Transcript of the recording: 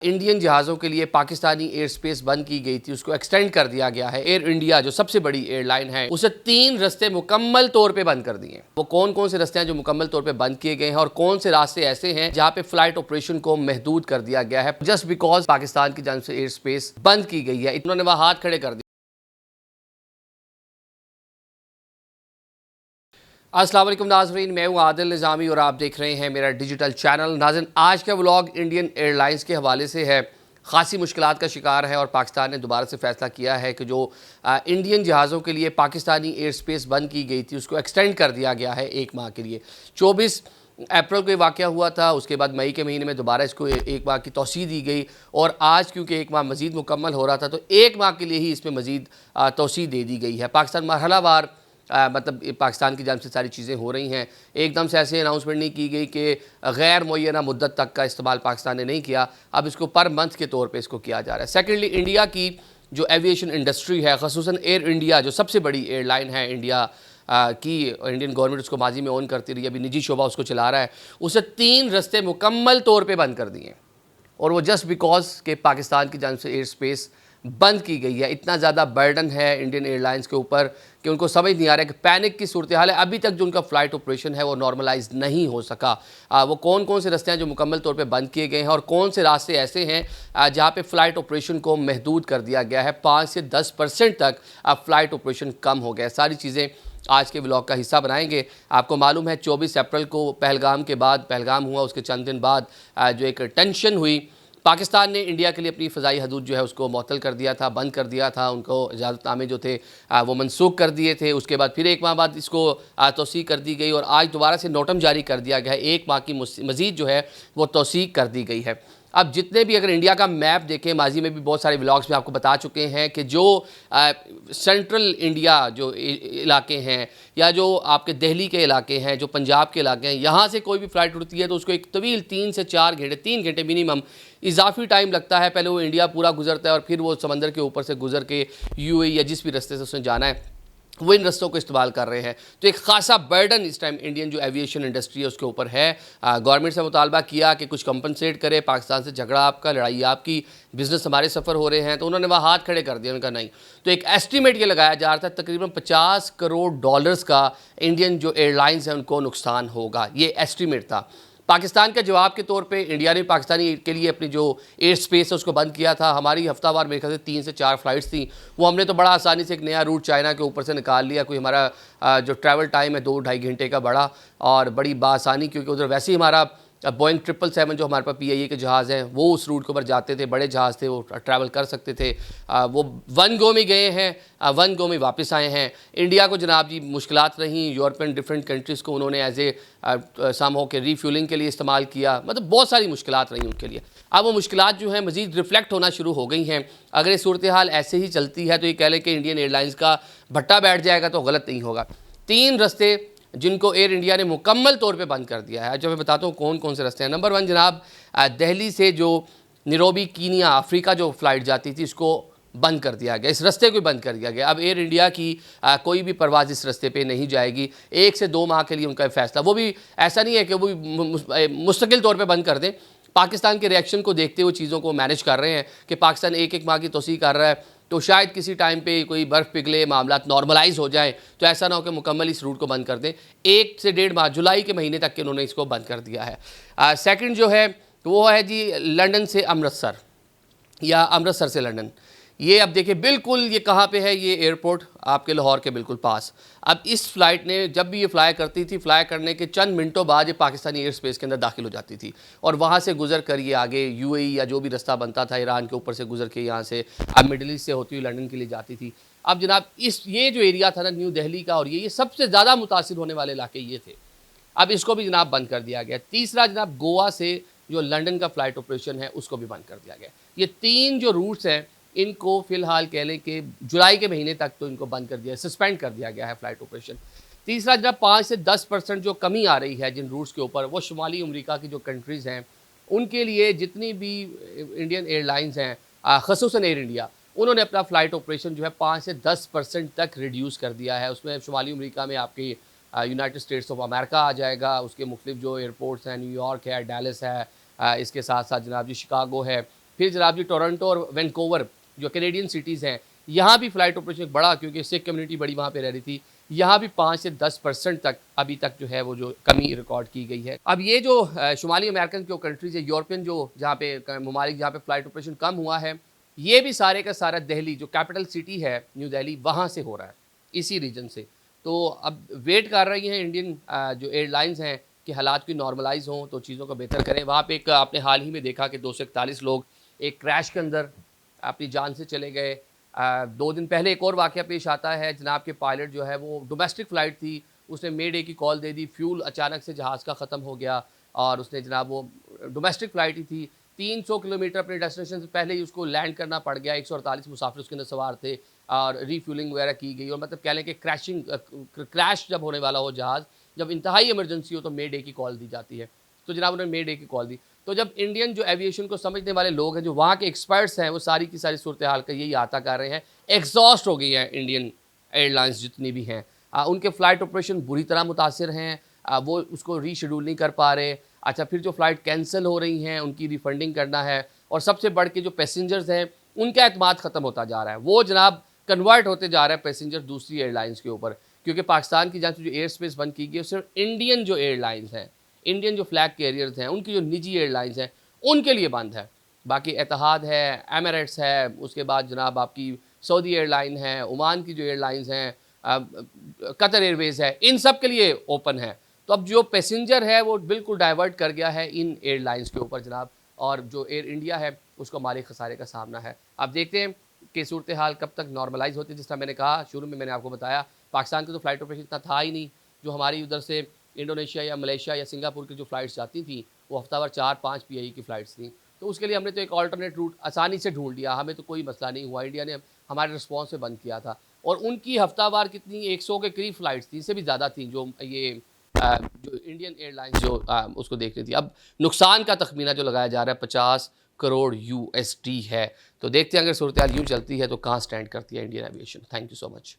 Indian जहाज़ों के लिए पाकिस्तानी एयर स्पेस बंद की गई थी, उसको एक्सटेंड कर दिया गया है। एयर इंडिया जो सबसे बड़ी एयरलाइन है, उसे 3 रास्ते मुकम्मल तौर पे बंद कर दिए। वो कौन कौन से रास्ते हैं जो मुकम्मल तौर पे बंद किए गए हैं और कौन से रास्ते ऐसे हैं जहां पे फ्लाइट ऑपरेशन को महदूद कर दिया गया है जस्ट बिकॉज पाकिस्तान की जानिब से एयर स्पेस बंद की गई है। इन्होंने वह हाथ खड़े कर दिए। अस्सलाम वालेकुम नाज़रीन, मैं हूं आदिल निज़ामी और आप देख रहे हैं मेरा डिजिटल चैनल। नाज़रीन, आज का व्लॉग इंडियन एयरलाइंस के हवाले से है। ख़ासी मुश्किलात का शिकार है और पाकिस्तान ने दोबारा से फ़ैसला किया है कि जो इंडियन जहाज़ों के लिए पाकिस्तानी एयर स्पेस बंद की गई थी, उसको एक्सटेंड कर दिया गया है 1 माह के लिए। 24 अप्रैल को ये वाक़या हुआ था, उसके बाद मई के महीने में दोबारा इसको 1 माह की तौसीह दी गई और आज क्योंकि 1 माह मज़ीद मुकम्मल हो रहा था तो 1 माह के लिए ही इसमें मज़ीद तौसीह दे दी गई है। पाकिस्तान मरहलावार मतलब पाकिस्तान की जानिब से सारी चीज़ें हो रही हैं। एकदम से ऐसे अनाउंसमेंट नहीं की गई कि गैर मुअय्यना मुद्दत तक का इस्तेमाल पाकिस्तान ने नहीं किया, अब इसको पर मंथ के तौर पे इसको किया जा रहा है। सेकेंडली, इंडिया की जो एविएशन इंडस्ट्री है, ख़ुसूसन एयर इंडिया जो सबसे बड़ी एयरलाइन है इंडिया की, इंडियन गवर्नमेंट उसको माजी में ओन करती रही, अभी निजी शोबा उसको चला रहा है, उसे 3 रास्ते मुकम्मल तौर पर बंद कर दिए और वो जस्ट बिकॉज के पाकिस्तान की जानिब से एयर स्पेस बंद की गई है। इतना ज़्यादा बर्डन है इंडियन एयरलाइंस के ऊपर कि उनको समझ नहीं आ रहा है कि पैनिक की सूरत हाल है। अभी तक जो उनका फ़्लाइट ऑपरेशन है वो नॉर्मलाइज नहीं हो सका। वो कौन कौन से रास्ते हैं जो मुकम्मल तौर पे बंद किए गए हैं और कौन से रास्ते ऐसे हैं जहाँ पे फ़्लाइट ऑपरेशन को महदूद कर दिया गया है। 5 से 10% तक फ़्लाइट ऑपरेशन कम हो गया। सारी चीज़ें आज के व्लॉग का हिस्सा बनाएंगे। आपको मालूम है 24 अप्रैल को पहलगाम के बाद, पहलगाम हुआ उसके चंद दिन बाद जो एक टेंशन हुई, पाकिस्तान ने इंडिया के लिए अपनी फ़ज़ाई हदूद जो है उसको मुअत्तल कर दिया था, बंद कर दिया था। उनको इजाज़तनामे जो थे वो मनसूख कर दिए थे। उसके बाद फिर 1 माह बाद इसको तौसीह कर दी गई और आज दोबारा से नोटम जारी कर दिया गया है। 1 माह की मज़ीद जो है वो तौसीह कर दी गई है। अब जितने भी अगर इंडिया का मैप देखें, माजी में भी बहुत सारे व्लॉग्स में आपको बता चुके हैं कि जो सेंट्रल इंडिया जो इलाके हैं या जो आपके दिल्ली के इलाके हैं, जो पंजाब के इलाके हैं, यहाँ से कोई भी फ़्लाइट उड़ती है तो उसको एक तवील 3 से 4 घंटे, 3 घंटे मिनिमम इजाफी टाइम लगता है। पहले वो इंडिया पूरा गुजरता है और फिर वो समंदर के ऊपर से गुजर के यूएई या जिस भी रास्ते से उसने जाना है वो इन रस्तों को इस्तेमाल कर रहे हैं। तो एक खासा बर्डन इस टाइम इंडियन जो एविएशन इंडस्ट्री है उसके ऊपर है। गवर्नमेंट से मुतालबा किया कि कुछ कंपनसेट करे, पाकिस्तान से झगड़ा आपका, लड़ाई आपकी, बिजनेस हमारे सफ़र हो रहे हैं, तो उन्होंने वहाँ हाथ खड़े कर दिया। उनका नहीं। तो एक एस्टिमेट ये लगाया जा रहा था तकरीबन $50 करोड़ का इंडियन जो एयरलाइंस हैं उनको नुकसान होगा, ये एस्टिमेट था। पाकिस्तान के जवाब के तौर पे इंडिया ने पाकिस्तानी के लिए अपनी जो एयर स्पेस है उसको बंद किया था। हमारी हफ्तावार मेरे ख्याल से 3 से 4 फ्लाइट्स थी, वो हमने तो बड़ा आसानी से एक नया रूट चाइना के ऊपर से निकाल लिया। कोई हमारा जो ट्रैवल टाइम है 2-2.5 घंटे का बढ़ा और बड़ी बासानी, क्योंकि उधर वैसे ही हमारा बोइंग 777 जो हमारे पास PIA के जहाज़ हैं वो उस रूट के ऊपर जाते थे, बड़े जहाज़ थे, वो ट्रैवल कर सकते थे। वो वन गो में गए हैं, वन गो में वापस आए हैं। इंडिया को जनाब जी मुश्किलात रहीं, यूरोपियन डिफरेंट कंट्रीज़ को उन्होंने एज ए सम हो के रीफ्यूलिंग के लिए इस्तेमाल किया, मतलब बहुत सारी मुश्किलात रहीं उनके लिए। अब वो मुश्किलात जो हैं मज़ीद रिफ्लेक्ट होना शुरू हो गई हैं। अगर ये सूरत हाल ऐसे ही चलती है तो ये कह लें कि इंडियन एयरलाइंस का भट्टा बैठ जाएगा तो गलत नहीं होगा। 3 रास्ते जिनको एयर इंडिया ने मुकम्मल तौर पे बंद कर दिया है, जो मैं बताता हूँ कौन कौन से रास्ते हैं। नंबर 1 जनाब, दिल्ली से जो नैरोबी कीनिया अफ्रीका जो फ़्लाइट जाती थी इसको बंद कर दिया गया, इस रास्ते को बंद कर दिया गया। अब एयर इंडिया की कोई भी परवाज़ इस रास्ते पे नहीं जाएगी। 1 से 2 माह के लिए उनका फ़ैसला, वो भी ऐसा नहीं है कि वो मुस्तकिल तौर पर बंद कर दें। पाकिस्तान के रिएक्शन को देखते हुए चीज़ों को मैनेज कर रहे हैं कि पाकिस्तान 1-1 माह की तौसीह कर रहा है तो शायद किसी टाइम पे कोई बर्फ़ पिघले, मामलात नॉर्मलाइज हो जाए तो ऐसा ना हो कि मुकम्मल इस रूट को बंद कर दें। 1 से 1.5 माह, जुलाई के महीने तक के उन्होंने इसको बंद कर दिया है। सेकंड जो है वो है जी लंदन से अमृतसर या अमृतसर से लंदन। ये अब देखिए बिल्कुल ये कहाँ पे है, ये एयरपोर्ट आपके लाहौर के बिल्कुल पास। अब इस फ़्लाइट ने जब भी ये फ़्लाई करती थी, फ़्लाई करने के चंद मिनटों बाद ये पाकिस्तानी एयर स्पेस के अंदर दाखिल हो जाती थी और वहाँ से गुजर कर ये आगे UAE या जो भी रास्ता बनता था ईरान के ऊपर से गुजर के यहाँ से अब मिडल ईस्ट से होती हुई लंदन के लिए जाती थी। अब जनाब ये जो एरिया था ना न्यू दिल्ली का, और ये सबसे ज़्यादा मुतासिर होने वाले इलाके ये थे। अब इसको भी जनाब बंद कर दिया गया। तीसरा जनाब, गोवा से जो लंदन का फ़्लाइट ऑपरेशन है उसको भी बंद कर दिया गया। ये 3 जो रूट्स हैं इनको फ़िलहाल कह लें कि जुलाई के महीने तक तो इनको बंद कर दिया, सस्पेंड कर दिया गया है फ़्लाइट ऑपरेशन। तीसरा जब 5 से 10% जो कमी आ रही है जिन रूट्स के ऊपर, वो शुमाली अमेरिका की जो कंट्रीज़ हैं उनके लिए जितनी भी इंडियन एयरलाइंस हैं, ख़ुसूसन एयर इंडिया, उन्होंने अपना फ़्लाइट ऑपरेशन जो है 5 से 10% तक रिड्यूस कर दिया है। उसमें शुमाली अमेरिका में आपकी यूनाइटेड स्टेट्स ऑफ अमेरिका आ जाएगा, उसके मुख्तलिफ जो एयरपोर्ट्स हैं, न्यूयॉर्क है, डैलस है, इसके साथ साथ जनाब जी शिकागो है, फिर जनाब जी टोरंटो और वैंकूवर जो कैनेडियन सिटीज़ हैं, यहाँ भी फ़्लाइट ऑपरेशन बढ़ा क्योंकि सिख कम्युनिटी बड़ी वहाँ पे रह रही थी। यहाँ भी 5 से 10% तक अभी तक जो है वो जो कमी रिकॉर्ड की गई है। अब ये जो शुमाली अमेरिकन जो कंट्रीज़ है, यूरोपियन जो जहाँ पे ममालिक जहाँ पे फ़्लाइट ऑपरेशन कम हुआ है, ये भी सारे का सारा दिल्ली जो कैपिटल सिटी है न्यू दिल्ली, वहाँ से हो रहा है, इसी रीजन से। तो अब वेट कर रही हैं इंडियन जो एयरलाइंस हैं कि हालात कोई नॉर्मलाइज हों तो चीज़ों को बेहतर करें। वहाँ पे एक आपने हाल ही में देखा कि 241 लोग एक क्रैश के अंदर अपनी जान से चले गए। 2 दिन पहले एक और वाक़या पेश आता है, जनाब के पायलट जो है वो डोमेस्टिक फ़्लाइट थी, उसने मे डे की कॉल दे दी, फ्यूल अचानक से जहाज़ का ख़त्म हो गया और उसने जनाब वो डोमेस्टिक फ़्लाइट ही थी, 300 किलोमीटर अपने डेस्टिनेशन से पहले ही उसको लैंड करना पड़ गया। 148 मुसाफिर उसके अंदर सवार थे और रीफ्यूलिंग वगैरह की गई और मतलब कह लें कि क्रैश जब होने वाला हो जहाज़, जब इंतहाई इमरजेंसी हो तो मे डे की कॉल दी जाती है। तो जनाब उन्होंने मे डे की कॉल दी। तो जब इंडियन जो एविएशन को समझने वाले लोग हैं, जो वहाँ के एक्सपर्ट्स हैं, वो सारी की सारी सूरत हाल का यही आता कर रहे हैं। एग्जॉस्ट हो गई है इंडियन एयरलाइंस जितनी भी हैं। उनके फ़्लाइट ऑपरेशन बुरी तरह मुतासिर हैं। वो उसको रीशेड्यूल नहीं कर पा रहे। अच्छा, फिर जो फ़्लाइट कैंसिल हो रही हैं उनकी रिफ़ंडिंग करना है और सबसे बढ़ के जो पैसेंजर्स हैं उनका एतमाद ख़त्म होता जा रहा है। वो जनाब कन्वर्ट होते जा रहा है पैसेंजर दूसरी एयरलाइंस के ऊपर, क्योंकि पाकिस्तान की जहाँ से जो एयर स्पेस बंद की गई है सिर्फ इंडियन जो एयरलाइंस हैं, इंडियन जो फ्लैग कैरियर्स हैं, उनकी जो निजी एयरलाइंस हैं उनके लिए बंद है। बाकी एतिहाद है, एमिरेट्स है, उसके बाद जनाब आपकी सऊदी एयरलाइन है, ओमान की जो एयरलाइंस हैं, कतर एयरवेज़ है, इन सब के लिए ओपन है। तो अब जो पैसेंजर है वो बिल्कुल डाइवर्ट कर गया है इन एयरलाइंस के ऊपर जनाब, और जो एयर इंडिया है उसको माली खसारे का सामना है। अब देखते हैं कि सूरत हाल कब तक नॉर्मलाइज होती है। जिस तरह मैंने कहा शुरू में, मैंने आपको बताया पाकिस्तान का तो फ़्लाइट ऑपरेशन इतना था ही नहीं। जो हमारी उधर से इंडोनेशिया या मलेशिया या सिंगापुर की जो फ़्लाइट्स जाती थी वो हफ्तावार 4-5 पीआई की फ़्लाइट्स थी। तो उसके लिए हमने तो एक अल्टरनेट रूट आसानी से ढूंढ लिया, हमें तो कोई मसला नहीं हुआ। इंडिया ने हमारे रिस्पॉन्स से बंद किया था और उनकी हफ्तावार कितनी 100 के करीब फ़्लाइट्स थी, इससे भी ज़्यादा थी जो ये जो इंडियन एयरलाइंस जो उसको देख रही थी। अब नुकसान का तखमीना जो लगाया जा रहा है 50 करोड़ यूएसडी है। तो देखते हैं अगर सूरत हाल यूँ चलती है तो कहाँ स्टैंड करती है Indian aviation. Thank you so much.